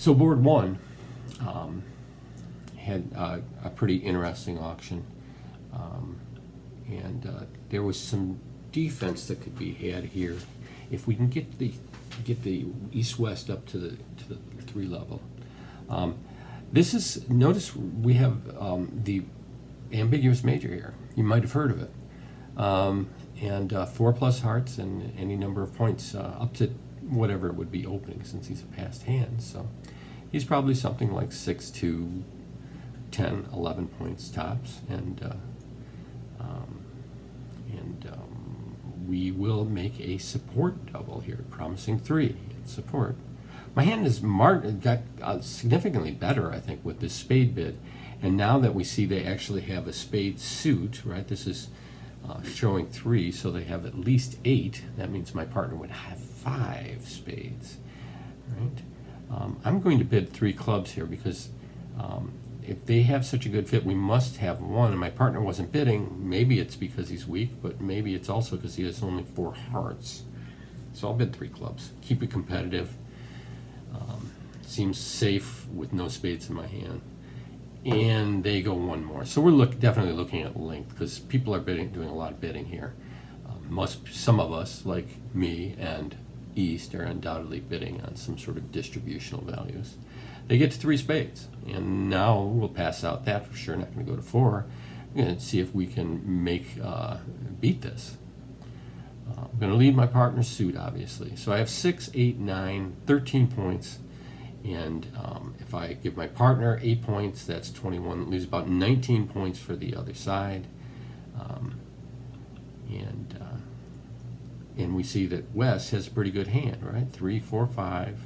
So board one had a pretty interesting auction, and there was some defense that could be had here if we can get the east-west up to the 3 level. This is, notice we have the ambiguous major here. You might have heard of it. And 4 plus hearts and any number of points up to whatever it would be opening, since he's a passed hand. So he's probably something like 6 to 10, 11 points tops, and we will make a support double here, promising 3 support. My hand has got significantly better, I think, with this spade bid, and now that we see they actually have a spade suit, right? This is showing 3, so they have at least 8. That means my partner would have 5 spades, right? I'm going to bid 3 clubs here because if they have such a good fit, we must have 1, and my partner wasn't bidding. Maybe it's because he's weak, but maybe it's also because he has only 4 hearts. So I'll bid 3 clubs, keep it competitive. Seems safe with no spades in my hand. And they go 1 more. So we're definitely looking at length, because people are doing a lot of bidding here. Some of us, like me and East, are undoubtedly bidding on some sort of distributional values. They get to 3 spades, and now we'll pass out that for sure. Not going to go to 4. We're going to see if we can beat this. I'm going to lead my partner's suit, obviously. So I have 6, 8, 9, 13 points. And if I give my partner 8 points, that's 21. It leaves about 19 points for the other side. And we see that Wes has a pretty good hand, right? 3, 4, 5,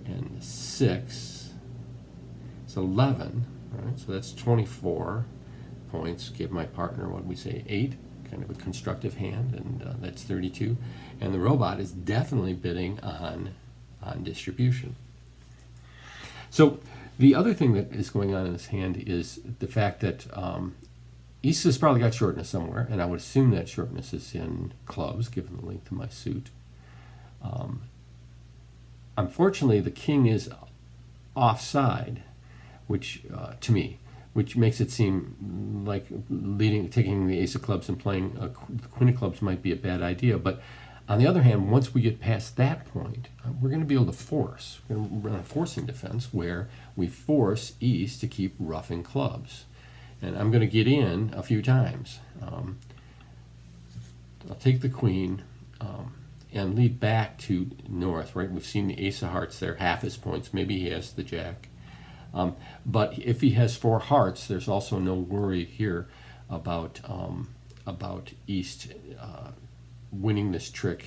and 6. It's 11, right? So that's 24 points. Give my partner, what we say, 8. Kind of a constructive hand, and that's 32. And the robot is definitely bidding on distribution. So the other thing that is going on in this hand is the fact that East has probably got shortness somewhere, and I would assume that shortness is in clubs, given the length of my suit. Unfortunately, the king is offside, which to me, which makes it seem like taking the ace of clubs and playing the queen of clubs might be a bad idea. But on the other hand, once we get past that point, we're going to be able to force. We're going to run a forcing defense where we force East to keep roughing clubs. And I'm going to get in a few times. I'll take the queen and lead back to north, right? We've seen the ace of hearts there, half his points. Maybe he has the jack. But if he has 4 hearts, there's also no worry here about East winning this trick.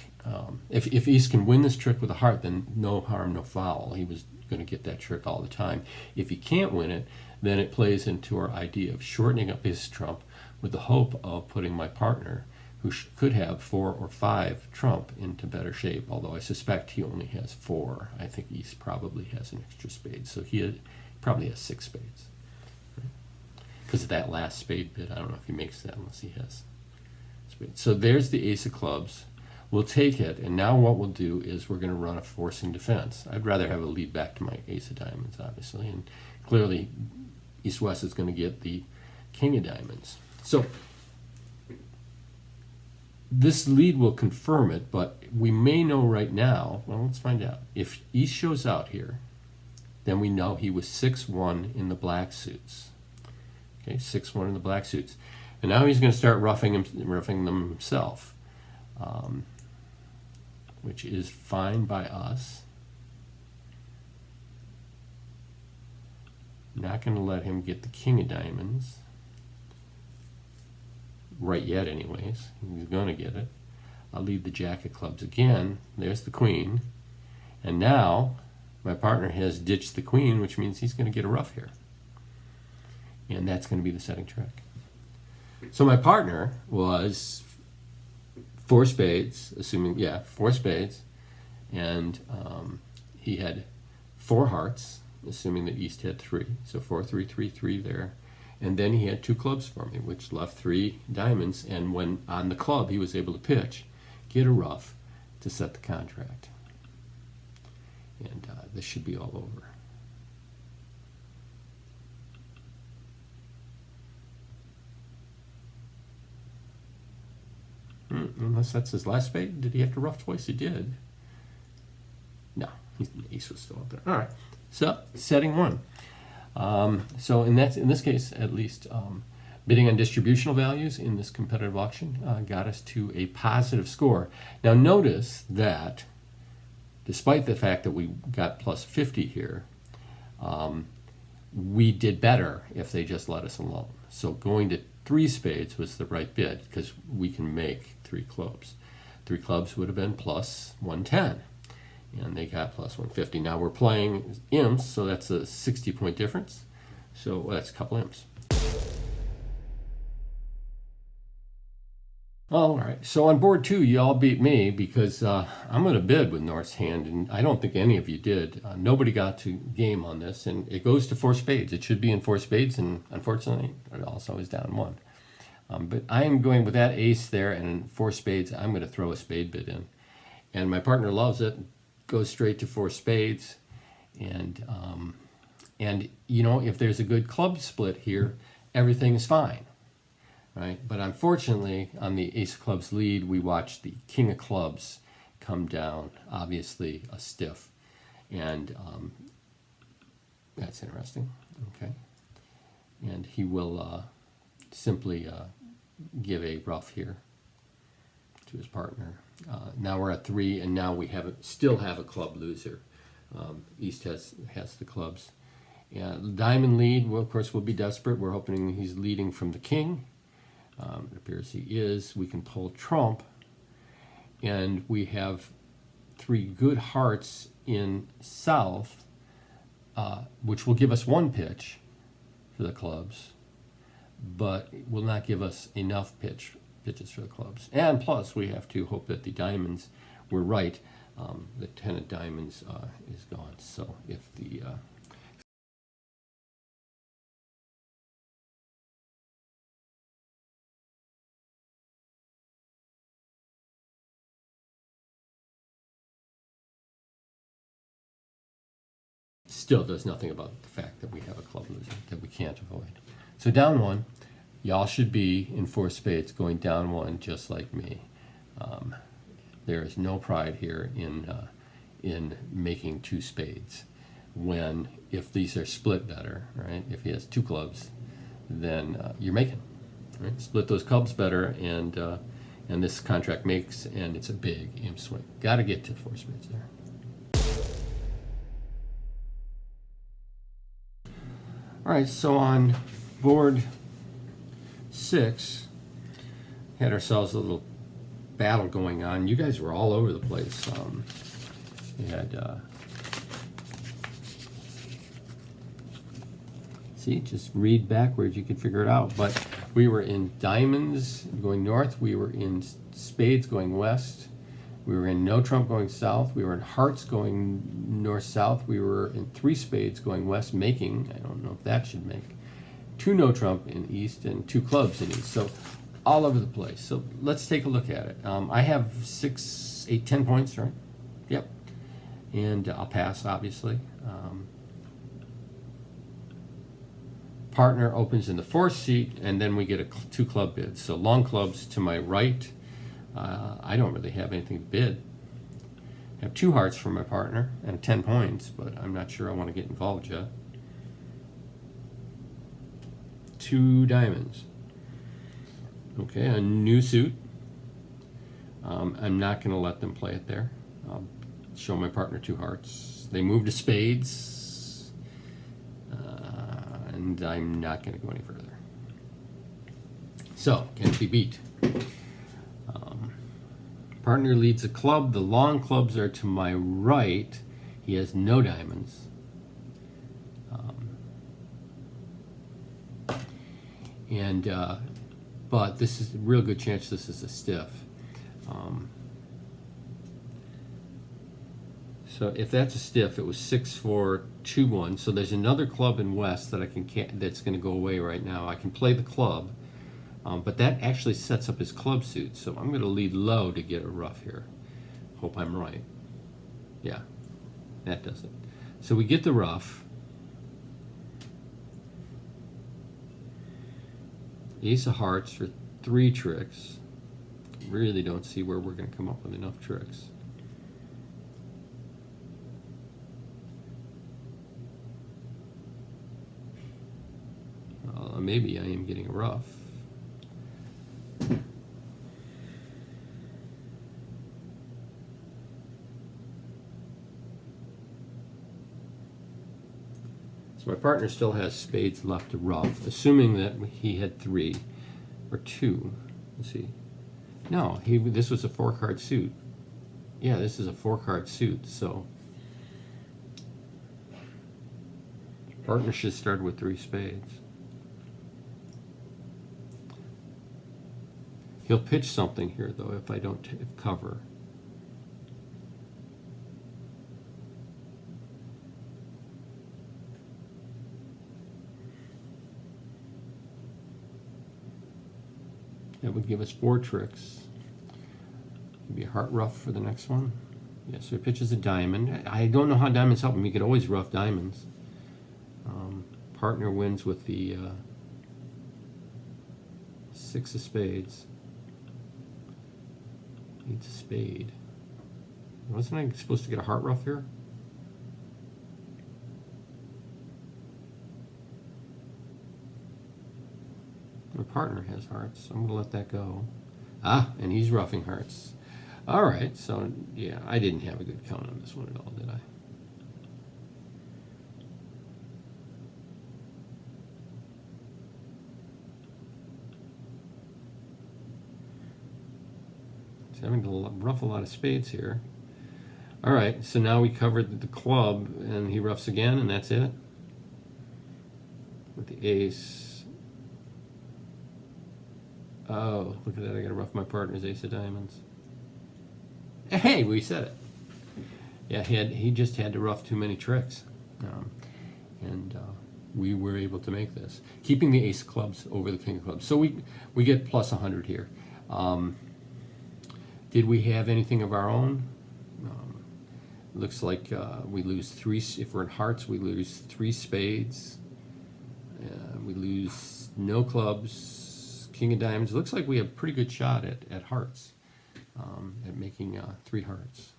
If East can win this trick with a heart, then no harm, no foul. He was going to get that trick all the time. If he can't win it, then it plays into our idea of shortening up his trump with the hope of putting my partner, who could have 4 or 5 trump, into better shape, although I suspect he only has 4. I think East probably has an extra spade, so he probably has 6 spades. Because of that last spade bid, I don't know if he makes that unless he has spades. So there's the ace of clubs. We'll take it, and now what we'll do is we're going to run a forcing defense. I'd rather have a lead back to my ace of diamonds, obviously, and clearly East-West is going to get the king of diamonds. So this lead will confirm it, but we may know right now, well, let's find out. If East shows out here, then we know he was 6-1 in the black suits. Okay, 6-1 in the black suits. And now he's going to start roughing them himself, which is fine by us. Not going to let him get the king of diamonds. Right yet, anyways. He's going to get it. I'll lead the jack of clubs again. There's the queen. And now my partner has ditched the queen, which means he's going to get a rough here. And that's going to be the setting trick. So my partner was 4 spades, assuming, 4 spades. And he had 4 hearts, assuming that East had 3. So 4, 3, 3, 3 there. And then he had 2 clubs for me, which left 3 diamonds. And when on the club, he was able to pitch, get a rough to set the contract. And this should be all over. Unless that's his last spade. Did he have to rough twice? He did. No, the ace was still up there. All right. So setting one. So in this case, at least, bidding on distributional values in this competitive auction got us to a positive score. Now notice that, despite the fact that we got plus 50 here, we did better if they just let us alone. So going to 3 spades was the right bid because we can make 3 clubs. 3 clubs would have been plus 110, and they got plus 150. Now we're playing imps, so that's a 60-point difference. So that's a couple imps. All right, so on board 2, you all beat me because I'm going to bid with North's hand, and I don't think any of you did. Nobody got to game on this, and it goes to 4 spades. It should be in 4 spades, and unfortunately, it also is down 1. But I am going with that ace there, and 4 spades, I'm going to throw a spade bid in. And my partner loves it, goes straight to 4 spades, and you know, if there's a good club split here, everything is fine. Right, but unfortunately, on the ace of clubs lead, we watched the king of clubs come down, obviously a stiff, and that's interesting. Okay, and he will simply give a rough here to his partner. Now we're at 3, and now we still have a club loser. East has the clubs. Diamond lead. Well, of course, we'll be desperate. We're hoping he's leading from the king. It appears he is. We can pull trump, and we have 3 good hearts in south, which will give us 1 pitch for the clubs, but will not give us enough pitches for the clubs. And plus, we have to hope that the diamonds were right. The 10 of diamonds is gone. So if the still does nothing about the fact that we have a club loser that we can't avoid. So down 1, y'all should be in 4 spades going down 1 just like me. There is no pride here in making 2 spades when, if these are split better, right? If he has 2 clubs, then you're making, right? Split those clubs better, and this contract makes, and it's a big imp swing. Got to get to 4 spades there. All right, so on board 6, had ourselves a little battle going on. You guys were all over the place. We had, see, just read backwards, you can figure it out. But we were in diamonds going north, we were in spades going west, we were in no trump going south, we were in hearts going north-south, we were in 3 spades going west, making, I don't know if that should make, 2 no trump in east, and 2 clubs in east. So all over the place. So let's take a look at it. I have 6, 8, 10 points, right? Yep. And I'll pass, obviously. Partner opens in the 4th seat, and then we get a 2 club bid. So long clubs to my right. I don't really have anything to bid. I have 2 hearts for my partner and 10 points, but I'm not sure I want to get involved yet. 2 diamonds. Okay, a new suit. I'm not going to let them play it there. I'll show my partner 2 hearts. They move to spades, and I'm not going to go any further. So, can it be beat? Partner leads a club. The long clubs are to my right. He has no diamonds. But this is a real good chance this is a stiff. So if that's a stiff, it was 6-4, 2-1. So there's another club in west that that's going to go away right now. I can play the club. But that actually sets up his club suit, so I'm going to lead low to get a rough here. Hope I'm right. Yeah, that does it. So we get the rough. Ace of hearts for 3 tricks. really don't see where we're going to come up with enough tricks. Maybe I am getting rough. So my partner still has spades left to ruff, assuming that he had 3 or 2. Let's see. No, this was a 4-card suit. Yeah, this is a 4-card suit, so partner should start with 3 spades. He'll pitch something here, though, if I don't cover. That would give us 4 tricks. Maybe a heart ruff for the next one. Yeah, so he pitches a diamond. I don't know how diamonds help him. He could always ruff diamonds. Partner wins with the 6 of spades. Needs a spade. Wasn't I supposed to get a heart ruff here? My partner has hearts, so I'm going to let that go. Ah, and he's ruffing hearts. All right, so yeah, I didn't have a good count on this one at all, did I? He's having to ruff a lot of spades here. All right, so now we covered the club, and he ruffs again, and that's it. With the ace. Oh, look at that, I gotta ruff my partner's ace of diamonds. Hey, we said it. Yeah, he just had to ruff too many tricks. And we were able to make this. Keeping the ace of clubs over the king of clubs. So we get plus 100 here. Did we have anything of our own? Looks like we lose 3. If we're in hearts, we lose 3 spades. We lose no clubs, king of diamonds. Looks like we have a pretty good shot at hearts, at making 3 hearts.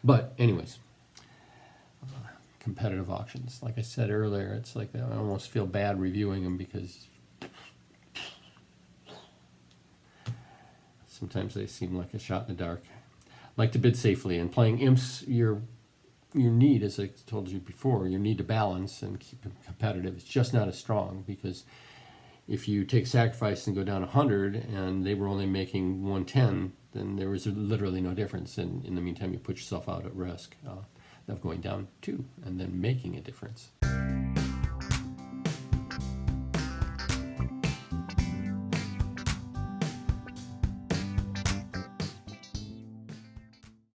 But anyways, competitive auctions. Like I said earlier, it's like I almost feel bad reviewing them because sometimes they seem like a shot in the dark. Like to bid safely, and playing imps, your need, as I told you before, your need to balance and keep them competitive, it's just not as strong, because if you take sacrifice and go down 100 and they were only making 110, then there was literally no difference, and in the meantime you put yourself out at risk of going down 2 and then making a difference.